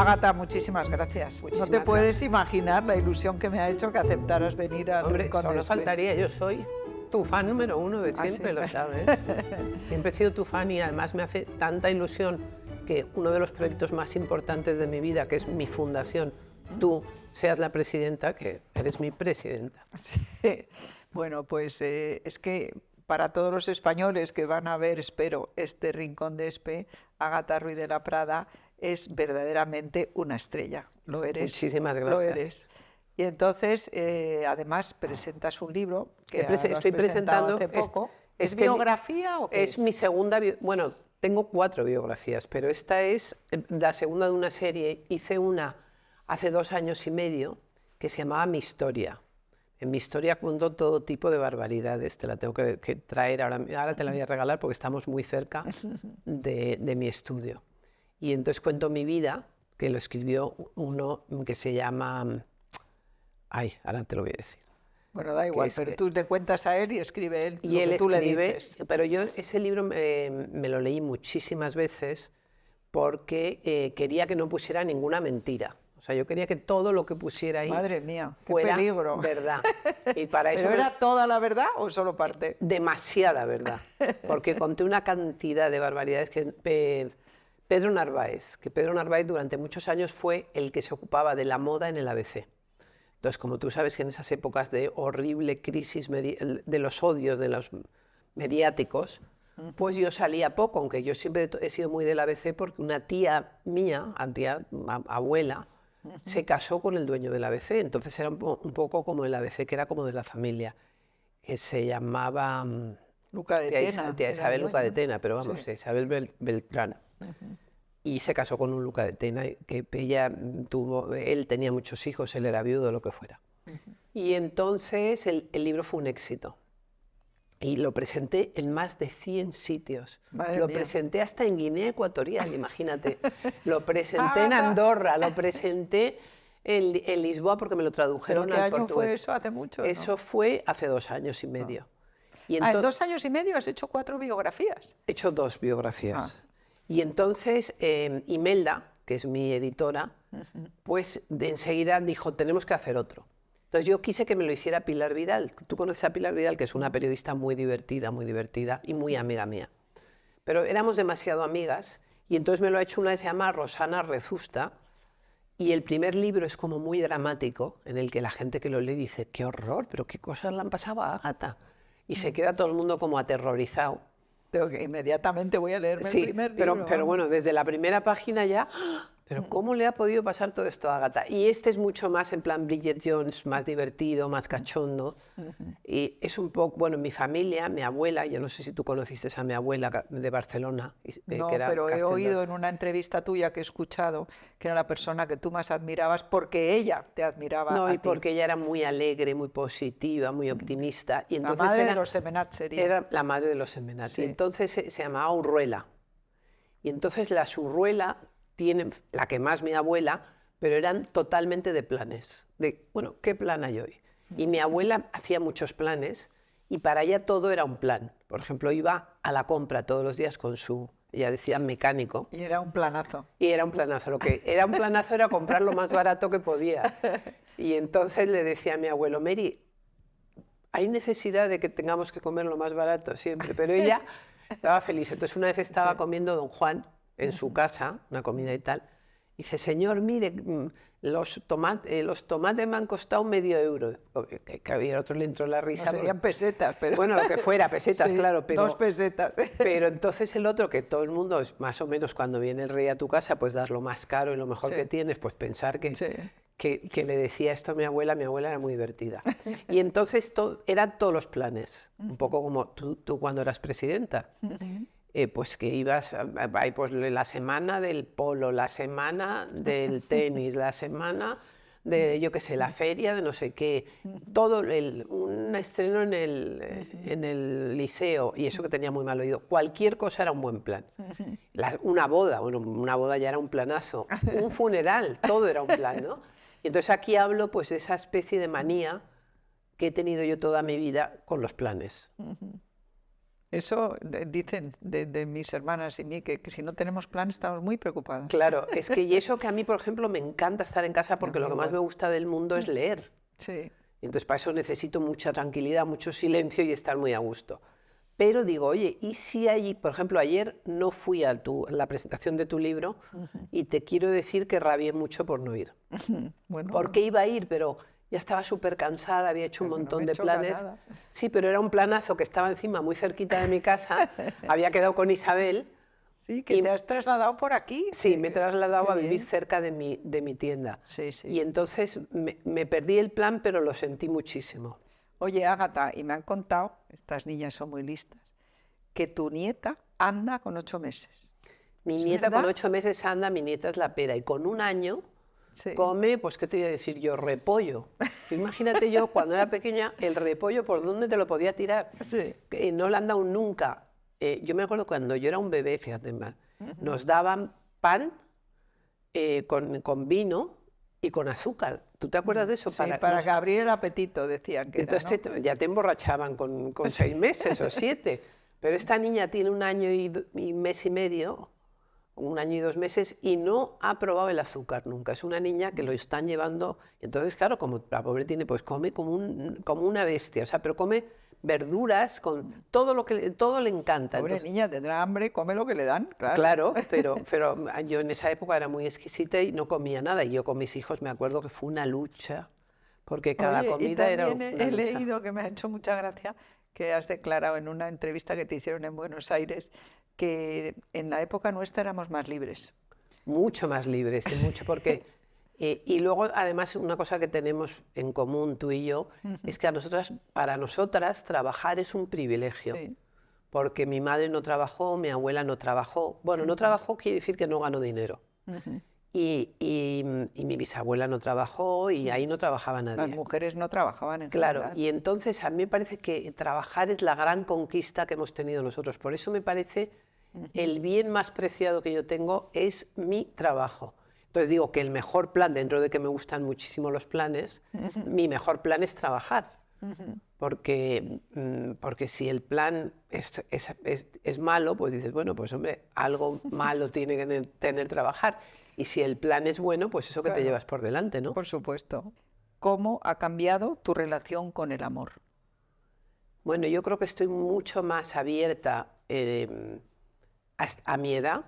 Ágata, muchísimas gracias. No te puedes imaginar la ilusión que me ha hecho que aceptaras venir al Rincón de Solo Espe. faltaría, yo soy tu fan número uno de siempre, ¿sí? Lo sabes. Siempre he sido tu fan y además me hace tanta ilusión que uno de los proyectos más importantes de mi vida, que es mi fundación, tú seas la presidenta, que eres mi presidenta. Sí. Bueno, pues es que para todos los españoles que van a ver, espero, este Rincón de Espe, Ágata Ruiz de la Prada es verdaderamente una estrella. Lo eres. Muchísimas gracias. Lo eres. Y entonces, además, presentas un libro que Estoy presentando hace poco. ¿Es este biografía o qué es? Es mi segunda, bueno, tengo 4 biografías, pero esta es la segunda de una serie. Hice una hace 2 años y medio que se llamaba Mi Historia. En Mi Historia cuento todo tipo de barbaridades, te la tengo que traer ahora te la voy a regalar porque estamos muy cerca de mi estudio. Y entonces cuento mi vida, que lo escribió uno que se llama... Ay, ahora te lo voy a decir. Bueno, da igual, pero tú le cuentas a él y escribe él Y lo él que tú escribe, le dices. pero yo ese libro me lo leí muchísimas veces porque quería que no pusiera ninguna mentira. O sea, yo quería que todo lo que pusiera ahí Madre mía, qué fuera peligro. verdad. Y para eso ¿Pero era toda la verdad o solo parte? demasiada verdad, porque conté una cantidad de barbaridades que Pedro Narváez durante muchos años fue el que se ocupaba de la moda en el ABC. Entonces, como tú sabes que en esas épocas de horrible crisis de los odios de los mediáticos, pues yo salía poco, aunque yo siempre he sido muy del ABC porque una tía mía, abuela, se casó con el dueño del ABC, entonces era un poco como el ABC, que era como de la familia, que se llamaba Luca de Tena. tía Isabel Luca de Tena, pero vamos, Sí. Isabel Beltrán. Y se casó con un Luca de Tena, que él tenía muchos hijos, él era viudo, lo que fuera. Y entonces el libro fue un éxito. Y lo presenté en más de 100 sitios. Madre mía. Presenté hasta en Guinea Ecuatorial, imagínate. Lo presenté en Andorra, lo presenté en Lisboa porque me lo tradujeron ¿Pero qué al año portugués. fue eso? ¿Hace mucho? ¿No? Eso fue hace 2 años y medio. Y En 2 años y medio has hecho 4 biografías. He hecho 2 biografías. Y entonces Imelda, que es mi editora, pues enseguida dijo, tenemos que hacer otro. Entonces yo quise que me lo hiciera Pilar Vidal. Tú conoces a Pilar Vidal, que es una periodista muy divertida y muy amiga mía. Pero éramos demasiado amigas y entonces me lo ha hecho una que se llama Rosana Rezusta, y el primer libro es como muy dramático, en el que la gente que lo lee dice, qué horror, pero qué cosas le han pasado a Ágata. Y se queda todo el mundo como aterrorizado. Tengo que inmediatamente voy a leerme el primer libro. Pero bueno, desde la primera página ya, pero ¿cómo le ha podido pasar todo esto a Ágata? Y este es mucho más en plan Bridget Jones, más divertido, más cachondo. Y es un poco, bueno, mi familia, mi abuela, yo no sé si tú conociste a mi abuela de Barcelona. No, que era pero he Castelló. oído en una entrevista tuya que he escuchado que era la persona que tú más admirabas porque ella te admiraba No, a y ti. porque ella era muy alegre, muy positiva, muy optimista. Y entonces La madre de los Semenat sería. Era la madre de los Semenat. Sí. Y entonces se llamaba Urruela. Y entonces las Urruela tienen, la que más mi abuela, pero eran totalmente de planes. De, bueno, ¿qué plan hay hoy? Y mi abuela hacía muchos planes y para ella todo era un plan. Por ejemplo, iba a la compra todos los días con ella decía mecánico. Y era un planazo. Y era un planazo. Lo que era un planazo era comprar lo más barato que podía. Y entonces le decía a mi abuelo, Mary, hay necesidad de que tengamos que comer lo más barato siempre, pero ella estaba feliz. Entonces una vez estaba comiendo don Juan en su casa, una comida y tal, y dice, señor, mire, los tomates me han costado €1,5. Que había otro le entró la risa. No serían pesetas, pero... Bueno, lo que fuera, pesetas, Sí, claro. Pero, 2 pesetas. Pero entonces el otro, que todo el mundo, es más o menos cuando viene el rey a tu casa, pues das lo más caro y lo mejor que tienes, pues pensar que le decía esto a mi abuela era muy divertida. Y entonces eran todos los planes, un poco como tú cuando eras presidenta. Pues que ibas, pues la semana del polo, la semana del tenis, la semana de, yo qué sé, la feria de no sé qué, todo un estreno en el liceo, y eso que tenía muy mal oído, cualquier cosa era un buen plan. Una boda ya era un planazo, un funeral, todo era un plan, ¿no? Y entonces aquí hablo pues de esa especie de manía que he tenido yo toda mi vida con los planes. Eso dicen de mis hermanas y mí, que si no tenemos plan estamos muy preocupadas. Claro, es que y eso que a mí, por ejemplo, me encanta estar en casa porque lo que más me gusta del mundo es leer. Sí. Y entonces para eso necesito mucha tranquilidad, mucho silencio y estar muy a gusto. Pero digo, oye, ¿y si hay, por ejemplo, ayer no fui a la presentación de tu libro y te quiero decir que rabié mucho por no ir? Bueno, porque iba a ir, pero ya estaba súper cansada, había hecho un montón de planes. Nada. Sí, pero era un planazo que estaba encima, muy cerquita de mi casa. Había quedado con Isabel. Sí, que te has trasladado por aquí. Sí, me he trasladado a vivir cerca de mi tienda. Sí, sí. Y entonces me perdí el plan, pero lo sentí muchísimo. Oye, Ágata, y me han contado, estas niñas son muy listas, que tu nieta anda con 8 meses. Mi nieta con 8 meses anda, mi nieta es la pera, y con 1 año come, pues qué te voy a decir yo, repollo. Imagínate yo, cuando era pequeña, el repollo, ¿por dónde te lo podía tirar? Sí. No le han dado nunca. Yo me acuerdo cuando yo era un bebé, fíjate, nos daban pan con vino y con azúcar. ¿Tú te acuerdas de eso? Sí, para que abrir el apetito, decían que entonces era, ¿no? ya te emborrachaban con 6 meses o 7. Pero esta niña tiene 1 año y mes y medio, 1 año y 2 meses, y no ha probado el azúcar nunca. Es una niña que lo están llevando. Entonces, claro, como la pobre tiene, pues come como una bestia. O sea, pero come verduras, con todo le encanta. Pobre niña, tendrá hambre, come lo que le dan, claro. Claro, pero yo en esa época era muy exquisita y no comía nada. Y yo con mis hijos me acuerdo que fue una lucha, porque cada comida era una lucha. He leído, que me ha hecho mucha gracia, que has declarado en una entrevista que te hicieron en Buenos Aires, que en la época nuestra éramos más libres. Mucho más libres, mucho, porque... y luego, además, una cosa que tenemos en común tú y yo, es que para nosotras trabajar es un privilegio. Sí. Porque mi madre no trabajó, mi abuela no trabajó. Bueno, no trabajó quiere decir que no ganó dinero. Y mi bisabuela no trabajó y ahí no trabajaba nadie. Las mujeres no trabajaban en Claro, general. y entonces a mí me parece que trabajar es la gran conquista que hemos tenido nosotros. Por eso me parece el bien más preciado que yo tengo es mi trabajo. Entonces digo que el mejor plan, dentro de que me gustan muchísimo los planes, mi mejor plan es trabajar. Porque si el plan es malo, pues dices, bueno, pues hombre, algo malo tiene que tener trabajar. Y si el plan es bueno, pues eso que te llevas por delante, ¿no? Por supuesto. ¿Cómo ha cambiado tu relación con el amor? Bueno, yo creo que estoy mucho más abierta a mi edad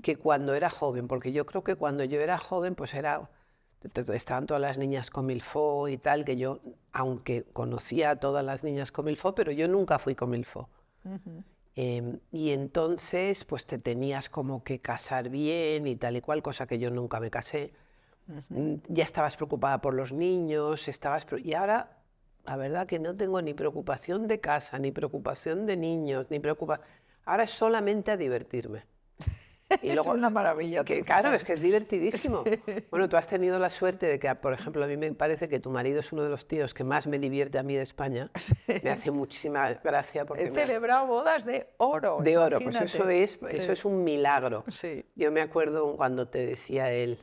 que cuando era joven, porque yo creo que cuando yo era joven, pues estaban todas las niñas comilfó y tal, que yo, aunque conocía a todas las niñas comilfó, pero yo nunca fui comilfó. Y entonces, pues te tenías como que casar bien y tal y cual, cosa que yo nunca me casé. Ya estabas preocupada por los niños, y ahora, la verdad que no tengo ni preocupación de casa, ni preocupación de niños, ahora es solamente a divertirme. Y luego, es una maravilla. Claro, es que es divertidísimo. Sí. Bueno, tú has tenido la suerte de que, por ejemplo, a mí me parece que tu marido es uno de los tíos que más me divierte a mí de España. Sí. Me hace muchísima gracia. Porque he celebrado bodas de oro. De oro, pues eso es un milagro. Sí. Yo me acuerdo cuando te decía él,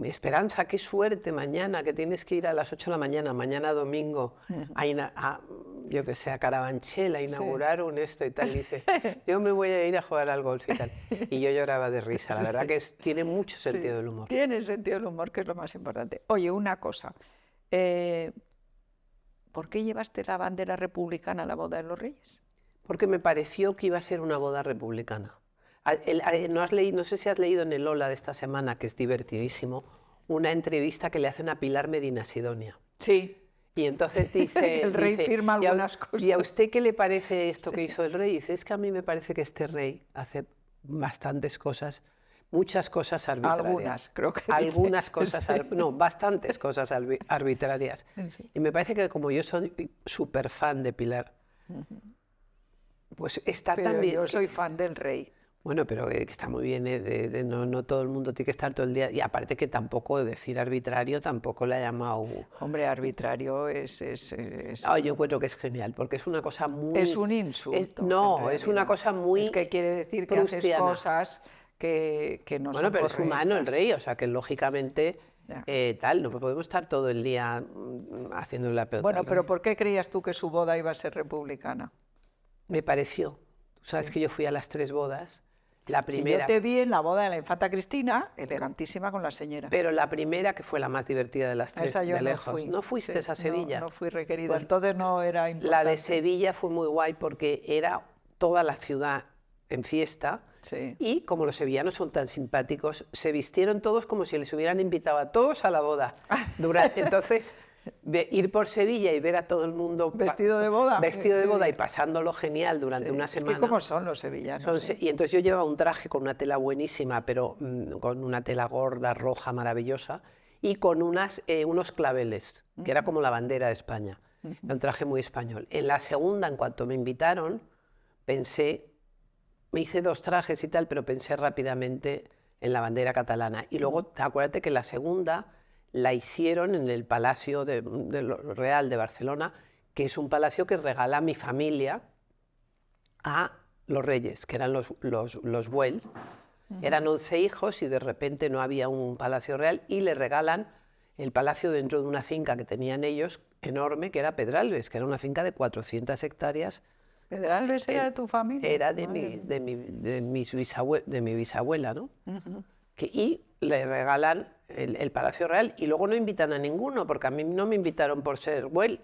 Esperanza, qué suerte mañana, que tienes que ir a las 8 de la mañana, mañana domingo, yo que sé, a Carabanchel, a inaugurar un esto y tal. Y dice, yo me voy a ir a jugar al golf y tal. Y yo lloraba de risa. La verdad que tiene mucho sentido del humor. Tiene sentido del humor, que es lo más importante. Oye, una cosa. ¿Por qué llevaste la bandera republicana a la boda de los Reyes? Porque me pareció que iba a ser una boda republicana. No sé si has leído en el Ola de esta semana, que es divertidísimo, una entrevista que le hacen a Pilar Medina Sidonia. Sí. Y entonces dice... el rey firma algunas cosas. ¿Y a usted qué le parece esto que hizo el rey? Dice, es que a mí me parece que este rey hace bastantes cosas, muchas cosas arbitrarias. Algunas, creo que algunas cosas, no, bastantes cosas arbitrarias. Sí. Y me parece que como yo soy súper fan de Pilar, pues está también... yo soy fan del rey. Bueno, pero está muy bien, no todo el mundo tiene que estar todo el día. Y aparte que tampoco decir arbitrario, tampoco le ha llamado... Hombre, arbitrario es... No, yo encuentro que es genial, porque es una cosa muy... Es un insulto. No, es una cosa muy... Es que quiere decir que haces cosas que no son Bueno, pero correctas. Es humano el rey, o sea que lógicamente... no podemos estar todo el día haciendo la pelota. Bueno, pero ¿por qué creías tú que su boda iba a ser republicana? me pareció. Tú sabes que yo fui a las 3 bodas. La primera, sí, yo te vi en la boda de la infanta Cristina, elegantísima con la señora. pero la primera, que fue la más divertida de las 3, Esa yo de lejos. fui. ¿No fuiste a Sevilla? No fui requerida, Pues entonces no era importante. la de Sevilla fue muy guay porque era toda la ciudad en fiesta, sí. Y como los sevillanos son tan simpáticos, se vistieron todos como si les hubieran invitado a todos a la boda. Entonces, ir por Sevilla y ver a todo el mundo vestido de boda, y pasándolo genial durante una semana. Es que como son los sevillanos. Y entonces yo llevaba un traje con una tela buenísima, pero con una tela gorda, roja, maravillosa, y con unos claveles, que era como la bandera de España. Era un traje muy español. En la segunda, en cuanto me invitaron, me hice 2 trajes y tal, pero pensé rápidamente en la bandera catalana. Y luego, acuérdate que la segunda la hicieron en el Palacio Real de Barcelona, que es un palacio que regala mi familia a los reyes, que eran los Güell. Eran 11 hijos y de repente no había un palacio real y le regalan el palacio dentro de una finca que tenían ellos, enorme, que era Pedralbes, que era una finca de 400 hectáreas. ¿Pedralbes era de tu familia? Era de mi bisabuela, ¿no? Y le regalan el Palacio Real y luego no invitan a ninguno, porque a mí no me invitaron por ser Güell,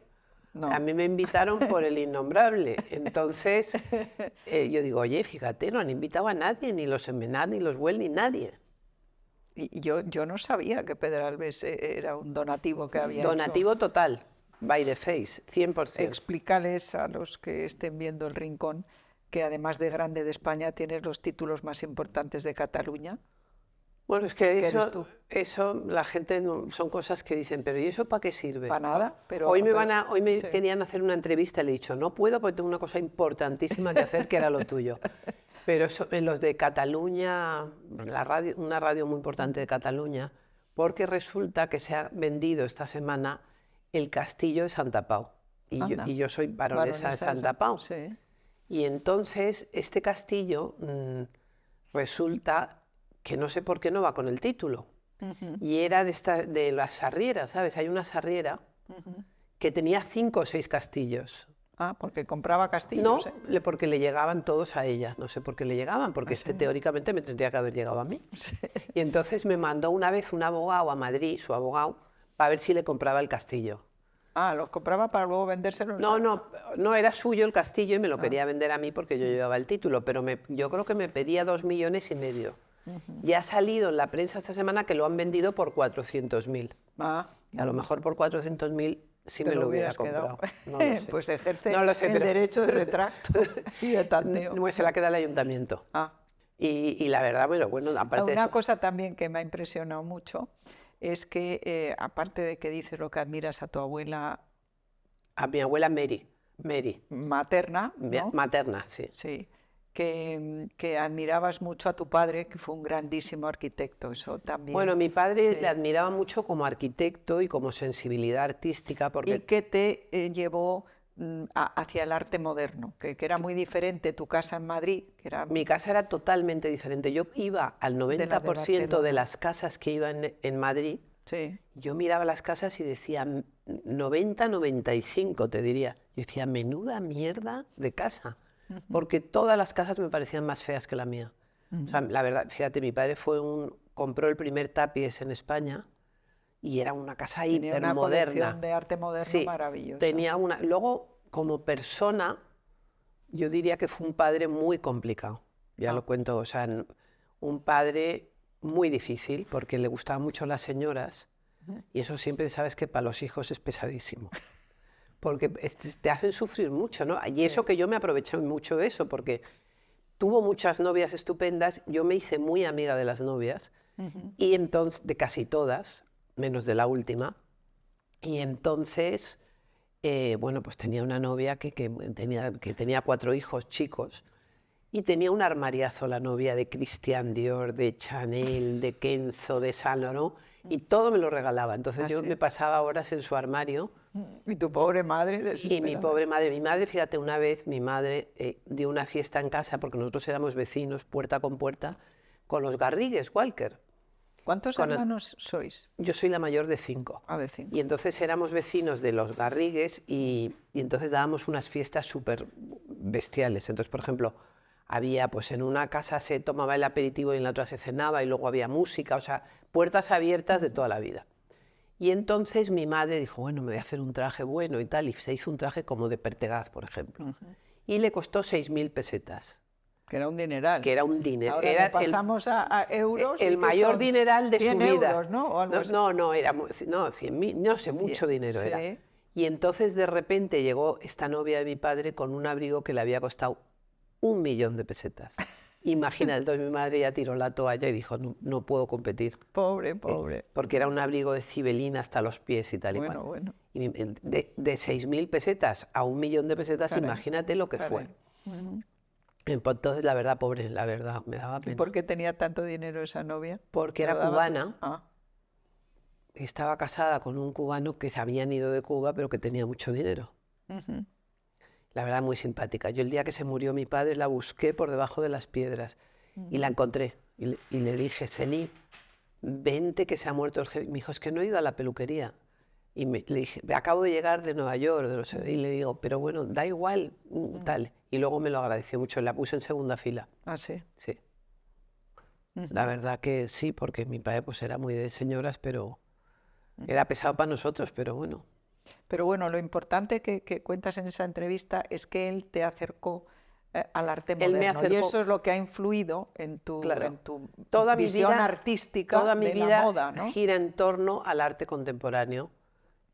a mí me invitaron por el innombrable. Entonces yo digo, oye, fíjate, no han invitado a nadie, ni los Semenat, ni los Güell, ni nadie. Y yo no sabía que Pedralbes era un donativo que había Donativo total. By the face, 100%. Explícales a los que estén viendo El Rincón que además de Grande de España tienes los títulos más importantes de Cataluña. Bueno, es que eso la gente son cosas que dicen, pero ¿y eso para qué sirve? Para nada. Pero, hoy me querían hacer una entrevista y le he dicho, no puedo porque tengo una cosa importantísima que hacer que era lo tuyo. Pero en los de Cataluña, una radio muy importante de Cataluña, porque resulta que se ha vendido esta semana el castillo de Santa Pau. Y yo soy baronesa de Santa Pau. Sí. Y entonces este castillo resulta que no sé por qué no va con el título. Y era de las sarrieras, ¿sabes? Hay una sarriera que tenía 5 o 6 castillos. Ah, porque compraba castillos. No, porque le llegaban todos a ella. No sé por qué le llegaban, porque teóricamente me tendría que haber llegado a mí. Sí. Y entonces me mandó una vez un abogado a Madrid, su abogado, para ver si le compraba el castillo. Ah, ¿los compraba para luego vendérselos? No, era suyo el castillo y me lo quería vender a mí porque yo llevaba el título, pero yo creo que me pedía 2,5 millones. Y ha salido en la prensa esta semana que lo han vendido por 400.000. A lo mejor por 400.000 sí me lo hubiera comprado. No lo sé. Pues ejerce el derecho de retracto y de tanteo. No, se la queda el ayuntamiento. Y la verdad, bueno, aparte una cosa también que me ha impresionado mucho es que, aparte de que dices lo que admiras a tu abuela... A mi abuela Mary. Materna, ¿no? Materna, sí. Sí, que admirabas mucho a tu padre, que fue un grandísimo arquitecto, eso también. Bueno, mi padre le admiraba mucho como arquitecto y como sensibilidad artística. Porque... ¿Y qué te llevó hacia el arte moderno? Que era muy diferente tu casa en Madrid. Mi casa era totalmente diferente. Yo iba al 90% de las casas que iban en Madrid. Sí. Yo miraba las casas y decía 90, 95, te diría. Yo decía, menuda mierda de casa. Porque todas las casas me parecían más feas que la mía. O sea, la verdad, fíjate, mi padre compró el primer tapies en España y era una casa hipermoderna. Tenía una colección de arte moderno maravillosa. Luego, como persona, yo diría que fue un padre muy complicado. Ya lo cuento, o sea, un padre muy difícil porque le gustaban mucho las señoras y eso siempre sabes que para los hijos es pesadísimo. Porque te hacen sufrir mucho, ¿no? Y eso que yo me aproveché mucho de eso, porque tuvo muchas novias estupendas, yo me hice muy amiga de las novias, y entonces, de casi todas, menos de la última, y entonces, bueno, pues tenía una novia que tenía 4 hijos chicos, y tenía un armariazo la novia de Christian Dior, de Chanel, de Kenzo, de Saint Laurent, y todo me lo regalaba. Entonces yo me pasaba horas en su armario. ¿Y tu pobre madre? Y mi pobre madre. Mi madre, fíjate, una vez mi madre dio una fiesta en casa, porque nosotros éramos vecinos, puerta con puerta, con los Garrigues, Walker. ¿Cuántos hermanos sois? Yo soy la mayor de 5. De 5. Y entonces éramos vecinos de los Garrigues y entonces dábamos unas fiestas súper bestiales. Entonces, por ejemplo, había, pues en una casa se tomaba el aperitivo y en la otra se cenaba y luego había música, o sea, puertas abiertas de toda la vida. Y entonces mi madre dijo, bueno, me voy a hacer un traje bueno y tal, y se hizo un traje como de Pertegaz, por ejemplo. Y le costó 6.000 pesetas. Que era un dineral. Que era un dinero. Ahora era pasamos a euros. El mayor dineral de su vida. Euros, ¿no? No, era 100.000, no sé, mucho dinero sí. era. Y entonces de repente llegó esta novia de mi padre con un abrigo que le había costado 1.000.000 de pesetas. Imagina, entonces mi madre ya tiró la toalla y dijo, no puedo competir. Pobre, pobre. Porque era un abrigo de cibelina hasta los pies y tal y cual. Bueno. Y de 6.000 pesetas a 1.000.000 de pesetas, imagínate lo que fue. Entonces, la verdad, pobre, la verdad, me daba pena. ¿Y por qué tenía tanto dinero esa novia? Porque era cubana. Estaba casada con un cubano que se habían ido de Cuba, pero que tenía mucho dinero. La verdad, muy simpática. Yo el día que se murió mi padre la busqué por debajo de las piedras y la encontré. Y le dije, Sení, vente que se ha muerto el jefe. Me dijo, es que no he ido a la peluquería. Y le dije, acabo de llegar de Nueva York. Y le digo, pero bueno, da igual, tal. Y luego me lo agradeció mucho. La puse en segunda fila. ¿Ah, sí? Sí. La verdad que sí, porque mi padre pues era muy de señoras, pero era pesado para nosotros, pero bueno. Pero bueno, lo importante que cuentas en esa entrevista es que él te acercó al arte moderno, y eso es lo que ha influido en tu visión artística toda mi de vida la moda, ¿no? gira en torno al arte contemporáneo,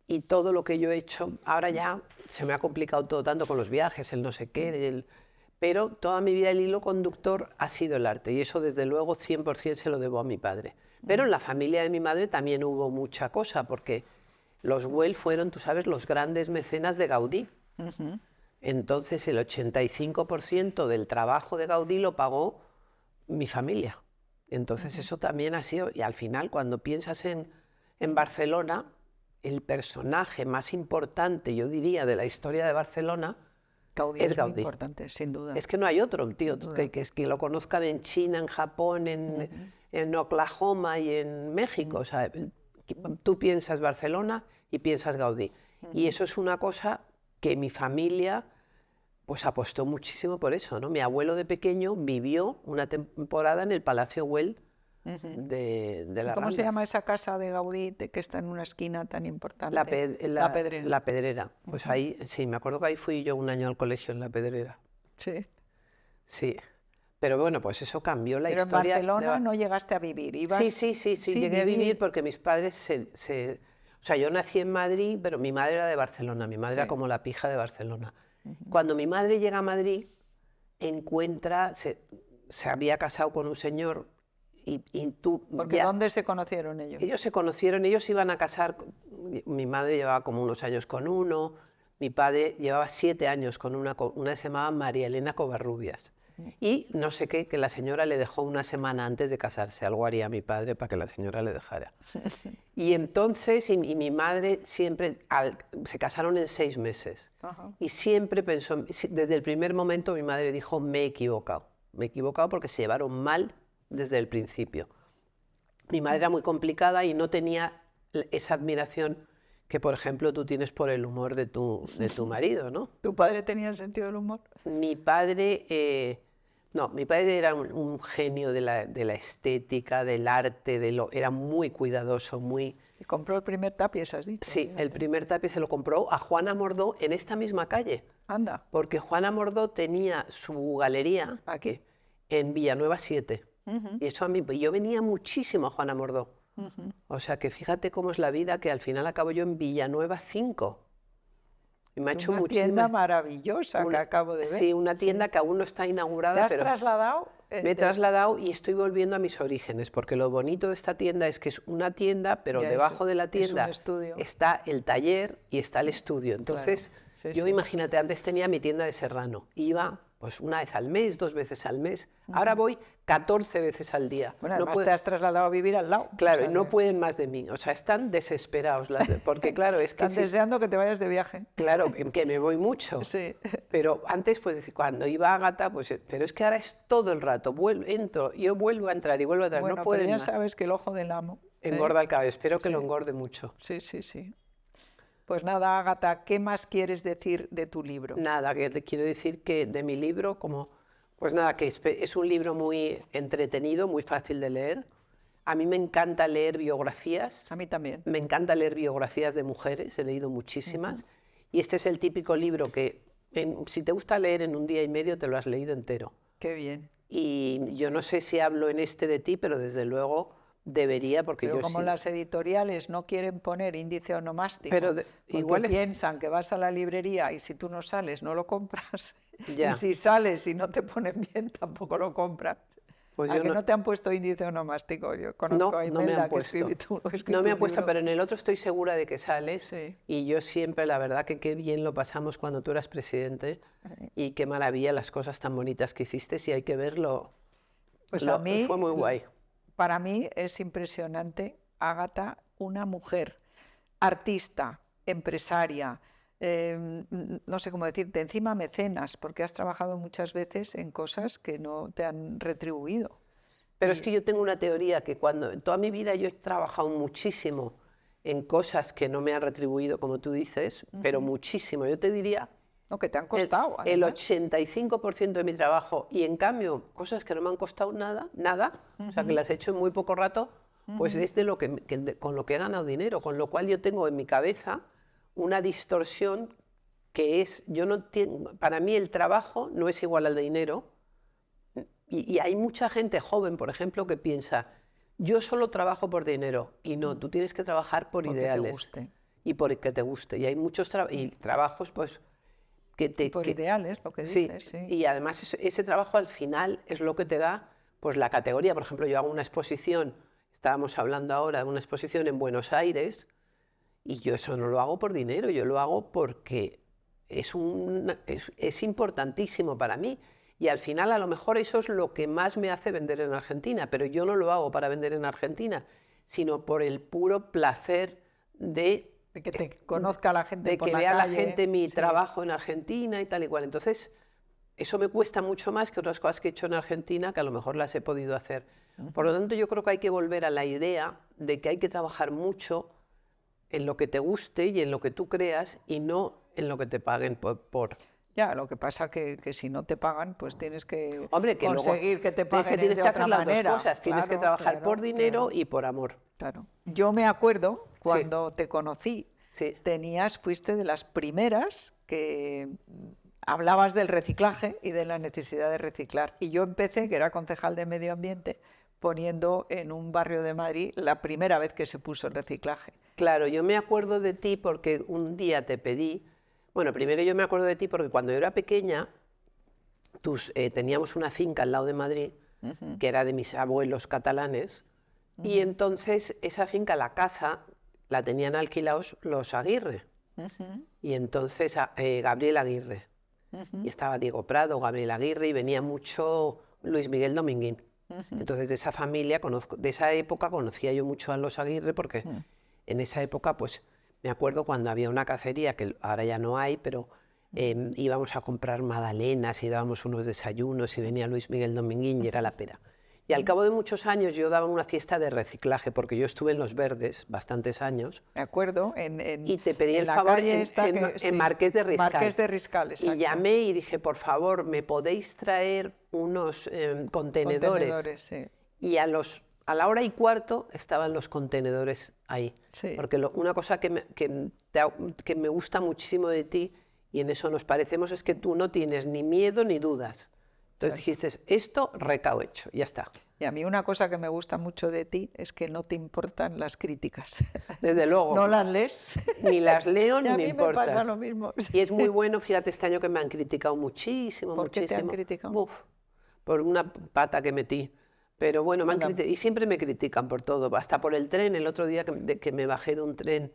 y todo lo que yo he hecho, ahora ya se me ha complicado todo tanto con los viajes, el no sé qué, pero toda mi vida el hilo conductor ha sido el arte, y eso desde luego 100% se lo debo a mi padre. Pero en la familia de mi madre también hubo mucha cosa, porque los Güell fueron, tú sabes, los grandes mecenas de Gaudí. Entonces el 85% del trabajo de Gaudí lo pagó mi familia. Entonces eso también ha sido, y al final cuando piensas en Barcelona, el personaje más importante, yo diría, de la historia de Barcelona Gaudí es Gaudí. Muy importante, sin duda. Es que no hay otro, tío, que lo conozcan en China, en Japón, en Oklahoma y en México. O sea, tú piensas Barcelona y piensas Gaudí. Y eso es una cosa que mi familia pues apostó muchísimo por eso, ¿no? Mi abuelo de pequeño vivió una temporada en el Palacio Güell de la ¿Cómo se llama esa casa de Gaudí que está en una esquina tan importante? La Pedrera. La Pedrera. Pues ahí, sí, me acuerdo que ahí fui yo un año al colegio en La Pedrera. Sí. Sí. Pero bueno, pues eso cambió la historia. Pero en Barcelona no llegaste a vivir, ¿ibas? Sí, llegué a vivir porque mis padres o sea, yo nací en Madrid, pero mi madre era de Barcelona, mi madre era como la pija de Barcelona. Cuando mi madre llega a Madrid, se había casado con un señor y ¿Porque dónde se conocieron ellos? Ellos se conocieron, ellos iban a casar, mi madre llevaba como unos años con uno, mi padre llevaba 7 años con una se llamaba María Elena Covarrubias. Y no sé qué, que la señora le dejó una semana antes de casarse, algo haría mi padre para que la señora le dejara. Y entonces, y mi madre siempre, se casaron en 6 meses. Y siempre pensó, desde el primer momento mi madre dijo, me he equivocado porque se llevaron mal desde el principio. Mi madre era muy complicada y no tenía esa admiración que, por ejemplo, tú tienes por el humor de tu marido, ¿no? ¿Tu padre tenía el sentido del humor? Mi padre... no, mi padre era un genio de la estética, del arte, era muy cuidadoso, muy... ¿Y compró el primer tapiz, has dicho? Sí, el primer tapiz se lo compró a Juana Mordó en esta misma calle. Anda. Porque Juana Mordó tenía su galería ¿aquí? En Villanueva 7. Y eso a mí, yo venía muchísimo a Juana Mordó. O sea que fíjate cómo es la vida, que al final acabo yo en Villanueva 5. Y me ha hecho una tienda maravillosa que acabo de ver. Sí, una tienda que aún no está inaugurada. ¿Te has trasladado? Me he trasladado y estoy volviendo a mis orígenes, porque lo bonito de esta tienda es que es una tienda, pero debajo de la tienda está el taller y está el estudio. Entonces, yo imagínate, antes tenía mi tienda de Serrano, iba pues una vez al mes, 2 veces al mes, ahora voy 14 veces al día. Bueno, además te has trasladado a vivir al lado. Claro, y no pueden más de mí, o sea, están desesperados, porque claro, es que... Están deseando que te vayas de viaje. Claro, que me voy mucho. Sí. Pero antes, pues cuando iba a Ágata, pues, pero es que ahora es todo el rato, entro, yo vuelvo a entrar y vuelvo a entrar, bueno, no pueden pero ya más. sabes que el ojo del amo... Engorda el cabello, espero que lo engorde mucho. Sí, sí, sí. Pues nada, Ágata, ¿qué más quieres decir de tu libro? Nada, que te quiero decir que de mi libro, pues nada, que es un libro muy entretenido, muy fácil de leer. A mí me encanta leer biografías. A mí también. Me encanta leer biografías de mujeres, he leído muchísimas. Y este es el típico libro que, si te gusta leer en un día y medio, te lo has leído entero. Qué bien. Y yo no sé si hablo en este de ti, pero desde luego debería, porque pero yo como sí. Las editoriales no quieren poner índice onomástico, Pero igual piensan que vas a la librería y si tú no sales no lo compras, ya. y si sales y no te ponen bien tampoco lo compras. Pues ¿A que no te han puesto índice onomástico? Yo conozco a Imelda, que escribe no me han puesto, pero en el otro estoy segura de que sales. Sí. Y yo siempre, la verdad, que qué bien lo pasamos cuando tú eras presidente. Y qué maravilla las cosas tan bonitas que hiciste, y hay que verlo. Pues a mí, fue muy guay. Para mí es impresionante, Ágata, una mujer artista, empresaria, no sé cómo decirte, encima mecenas, porque has trabajado muchas veces en cosas que no te han retribuido. Pero es que yo tengo una teoría que en toda mi vida yo he trabajado muchísimo en cosas que no me han retribuido, como tú dices, pero muchísimo. Yo te diría... No, que te han costado. El 85% de mi trabajo, y en cambio cosas que no me han costado nada, o sea, que las he hecho en muy poco rato, pues es con lo que he ganado dinero, con lo cual yo tengo en mi cabeza una distorsión que es, para mí el trabajo no es igual al dinero, y hay mucha gente joven, por ejemplo, que piensa, yo solo trabajo por dinero, y no, tú tienes que trabajar por ideales. Te guste. Y porque te guste, y hay muchos trabajos, pues... ideales, lo que dices, sí. Y además ese trabajo al final es lo que te da pues la categoría. Por ejemplo, yo hago una exposición, estábamos hablando ahora de una exposición en Buenos Aires, y yo eso no lo hago por dinero, yo lo hago porque es importantísimo para mí. Y al final a lo mejor eso es lo que más me hace vender en Argentina, pero yo no lo hago para vender en Argentina, sino por el puro placer de que te conozca la gente de por que la vea calle, la gente mi trabajo en Argentina y tal y cual. Entonces, eso me cuesta mucho más que otras cosas que he hecho en Argentina, que a lo mejor las he podido hacer. Por lo tanto, yo creo que hay que volver a la idea de que hay que trabajar mucho en lo que te guste y en lo que tú creas, y no en lo que te paguen por. Ya, lo que pasa que si no te pagan, pues tienes que Hombre, que conseguir luego, que te paguen tienes de que otra hacer las manera. dos cosas, tienes que trabajar por dinero y por amor. Claro. Yo me acuerdo cuando te conocí, fuiste de las primeras que hablabas del reciclaje y de la necesidad de reciclar. Y yo empecé, que era concejal de Medio Ambiente, poniendo en un barrio de Madrid la primera vez que se puso el reciclaje. Claro, yo me acuerdo de ti porque un día te pedí. Bueno, primero yo me acuerdo de ti porque cuando yo era pequeña, teníamos una finca al lado de Madrid, que era de mis abuelos catalanes, y entonces esa finca, la casa, la tenían alquilados los Aguirre. Y entonces Gabriel Aguirre. Y estaba Diego Prado, Gabriel Aguirre, y venía mucho Luis Miguel Dominguín. Entonces de esa familia, de esa época conocía yo mucho a los Aguirre, porque en esa época, pues... Me acuerdo cuando había una cacería, que ahora ya no hay, pero íbamos a comprar magdalenas y dábamos unos desayunos y venía Luis Miguel Dominguín y era la pera. Y al cabo de muchos años yo daba una fiesta de reciclaje, porque yo estuve en Los Verdes bastantes años. Me acuerdo, y te pedí el favor en Marqués de Riscal. Marqués de Riscal, exacto. Y llamé y dije, por favor, ¿me podéis traer unos contenedores? Sí. Y a la hora y cuarto estaban los contenedores ahí. Sí. Porque una cosa que me gusta muchísimo de ti, y en eso nos parecemos, es que tú no tienes ni miedo ni dudas. Entonces dijiste, esto recao hecho, ya está. Y a mí una cosa que me gusta mucho de ti es que no te importan las críticas. Desde luego. ¿No las lees? Ni las leo ni me importan. A mí me pasa lo mismo. Y es muy bueno, fíjate, este año que me han criticado muchísimo. ¿Por qué te han criticado? Uf, por una pata que metí. Pero bueno, y siempre me critican por todo, hasta por el tren. El otro día que me bajé de un tren,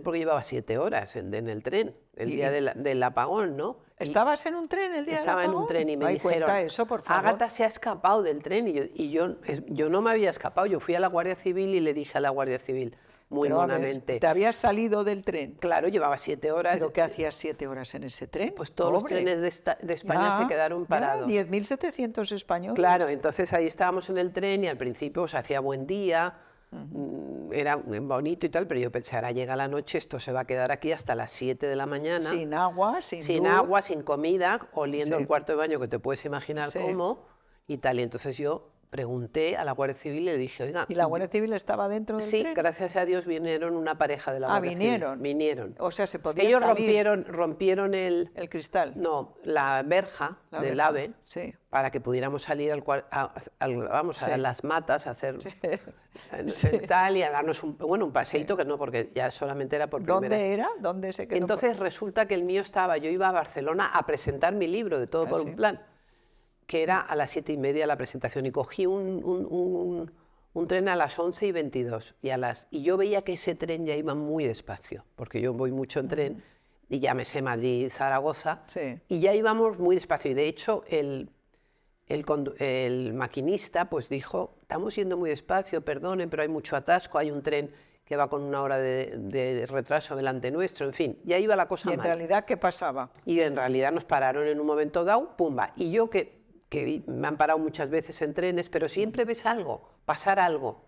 porque llevaba 7 horas en el tren, el día del apagón, ¿no? ¿Estabas en un tren el día del apagón? Estaba en un tren y me dijeron, cuenta eso, por favor. Ágata se ha escapado del tren, y yo no me había escapado, yo fui a la Guardia Civil y le dije a la Guardia Civil, muy monamente. ¿Te habías salido del tren? Claro, llevaba 7 horas. ¿Pero qué hacías 7 horas en ese tren? Pues todos los trenes de España se quedaron parados. 10.700 españoles. Claro, entonces ahí estábamos en el tren y al principio hacía buen día, Era bonito y tal, pero yo pensé, ahora llega la noche, esto se va a quedar aquí hasta las 7 de la mañana. Sin agua, sin agua, sin comida, oliendo Sí. el cuarto de baño, que te puedes imaginar Sí. cómo, y tal. Y entonces yo pregunté a la Guardia Civil y le dije, oiga... ¿Y la Guardia Civil estaba dentro del Sí, tren? gracias a Dios vinieron una pareja de la Guardia vinieron. Civil. Vinieron. O sea, se podía Ellos salir rompieron el cristal. No, la verja La del verja. AVE Sí. para que pudiéramos salir vamos Sí. a las matas a hacer tal y a darnos un paseíto que no, porque ya solamente era por primera. ¿Dónde era? ¿Dónde se quedó? Entonces resulta que el mío yo iba a Barcelona a presentar mi libro de todo por sí. un plan, que era a las 7:30 la presentación, y cogí un tren a las 11:22 y yo veía que ese tren ya iba muy despacio, porque yo voy mucho en tren y ya me sé Madrid, Zaragoza, Sí. y ya íbamos muy despacio, y de hecho el maquinista pues dijo, estamos yendo muy despacio, perdonen, pero hay mucho atasco, hay un tren que va con 1 hora de retraso delante nuestro, en fin, ya iba la cosa ¿Y en mal. realidad qué pasaba? Y en realidad nos pararon en un momento dado, pumba. Y yo que me han parado muchas veces en trenes, pero siempre ves algo, pasar algo.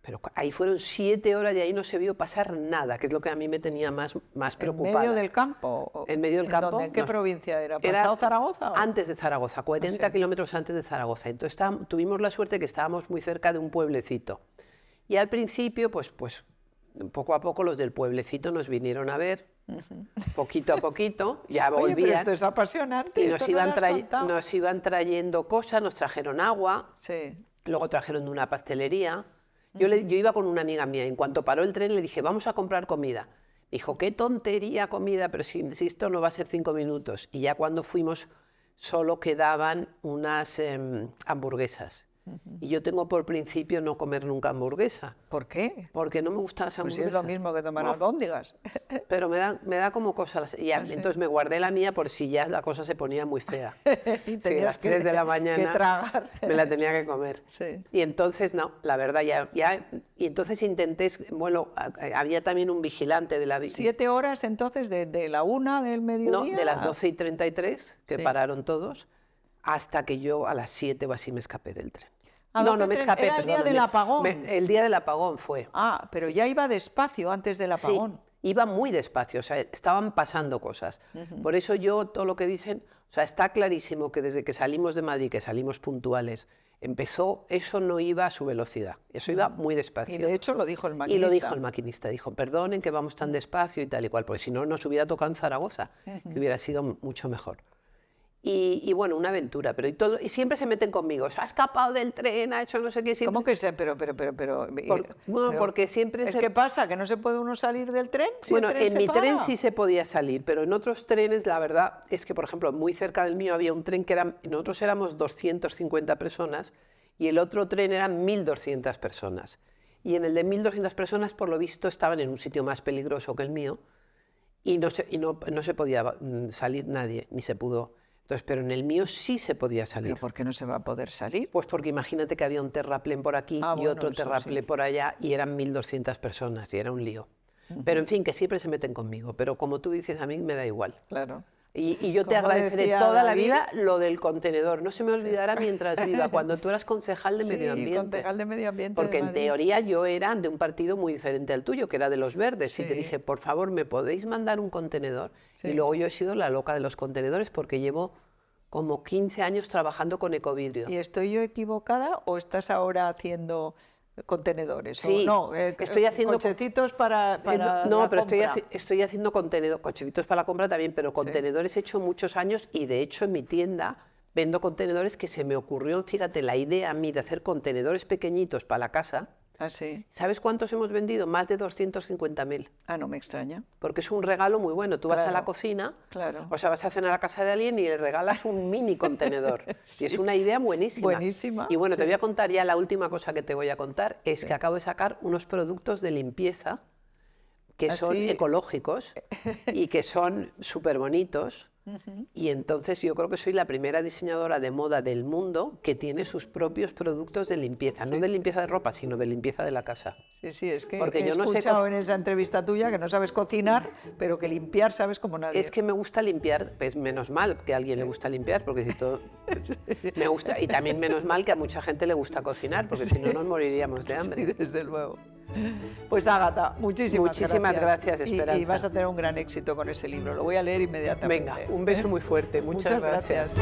Pero ahí fueron 7 horas y ahí no se vio pasar nada, que es lo que a mí me tenía más preocupada. ¿En medio del campo? En medio del campo. ¿Dónde? ¿En qué provincia era? ¿Pasado Zaragoza? Antes de Zaragoza, 40 sí. kilómetros antes de Zaragoza. Entonces tuvimos la suerte que estábamos muy cerca de un pueblecito. Y al principio, pues poco a poco los del pueblecito nos vinieron a ver, poquito a poquito, ya volvían. Oye, pero esto es apasionante. Y esto no lo has contado. nos iban trayendo cosas, nos trajeron agua, Sí. luego trajeron de una pastelería. Yo iba con una amiga mía, en cuanto paró el tren le dije, vamos a comprar comida. Me dijo, qué tontería comida, pero si insisto no va a ser 5 minutos. Y ya cuando fuimos solo quedaban unas hamburguesas. Y yo tengo por principio no comer nunca hamburguesa. ¿Por qué? Porque no me gustan las Pues hamburguesas. es lo mismo que tomar albóndigas. Pero me da como cosa. Entonces me guardé la mía por si ya la cosa se ponía muy fea. Y Sí, a tenías las 3 de la mañana que tragar. me la tenía que comer. Sí. Y entonces, no, la verdad, y entonces intenté, bueno, había también un vigilante de la... 7 horas entonces de la 1 del mediodía. No, de las 12:33, que Sí. pararon todos, hasta que yo a las 7 o así me escapé del tren. A No me 12:30, escapé, era el día perdóname. del apagón. El día del apagón fue. Ah, pero ya iba despacio antes del apagón. Sí, iba muy despacio, o sea, estaban pasando cosas. Por eso todo lo que dicen, o sea, está clarísimo que desde que salimos de Madrid, que salimos puntuales, eso no iba a su velocidad, eso iba muy despacio. Y de hecho lo dijo el maquinista. Y lo dijo el maquinista, dijo, perdonen que vamos tan despacio y tal y cual, porque si no nos hubiera tocado en Zaragoza, que hubiera sido mucho mejor. Y bueno, una aventura, pero y siempre se meten conmigo, se ha escapado del tren, ha hecho no sé qué. Siempre... ¿Cómo que se? Porque siempre ¿Qué pasa? ¿Que no se puede uno salir del tren? Si bueno, el tren en se mi para? tren sí se podía salir, pero en otros trenes la verdad es que, por ejemplo, muy cerca del mío había un tren que nosotros éramos 250 personas y el otro tren eran 1.200 personas. Y en el de 1.200 personas, por lo visto, estaban en un sitio más peligroso que el mío y no se podía salir nadie, ni se pudo. Entonces, pero en el mío sí se podía salir. ¿Pero por qué no se va a poder salir? Pues porque imagínate que había un terraplén por aquí y bueno, otro eso terraplén sí. por allá y eran 1.200 personas y era un lío. Pero en fin, que siempre se meten conmigo. Pero como tú dices, a mí me da igual. Claro. Y yo te Como agradeceré decía toda la David, vida lo del contenedor. No se me olvidará mientras viva, cuando tú eras concejal de Medio Ambiente. concejal de Medio Ambiente Porque de en Madrid. teoría yo era de un partido muy diferente al tuyo, que era de los verdes. Y te Sí. dije, por favor, ¿me podéis mandar un contenedor? Sí. Y luego yo he sido la loca de los contenedores porque llevo como 15 años trabajando con Ecovidrio. ¿Y estoy yo equivocada o estás ahora haciendo contenedores? Sí, ¿O no, estoy haciendo cochecitos para no, la pero compra. estoy haciendo contenedores, cochecitos para la compra también, pero contenedores he hecho muchos años y de hecho en mi tienda vendo contenedores que se me ocurrió, fíjate, la idea a mí de hacer contenedores pequeñitos para la casa. Ah, sí. ¿Sabes cuántos hemos vendido? Más de 250.000. Ah, no me extraña. Porque es un regalo muy bueno. Tú vas a la Claro, cocina, claro. o sea, vas a cenar a la casa de alguien y le regalas un mini contenedor. Y es una idea buenísima. Buenísima, Y bueno, te sí. voy a contar ya la última cosa que te voy a contar, es que acabo de sacar unos productos de limpieza que ¿Ah, son sí? ecológicos y que son súper bonitos. Y entonces yo creo que soy la primera diseñadora de moda del mundo que tiene sus propios productos de limpieza, no de limpieza de ropa, sino de limpieza de la casa. Sí, sí, es que porque he yo no escuchado en esa entrevista tuya que no sabes cocinar, pero que limpiar sabes como nadie. Es que me gusta limpiar, pues menos mal que a alguien le gusta limpiar, porque si todo... me gusta, y también menos mal que a mucha gente le gusta cocinar, porque si no nos moriríamos de hambre. Sí, desde luego. Pues Ágata, muchísimas gracias, Esperanza. Y vas a tener un gran éxito con ese libro. Lo voy a leer inmediatamente. Venga, un beso muy fuerte. Muchas gracias.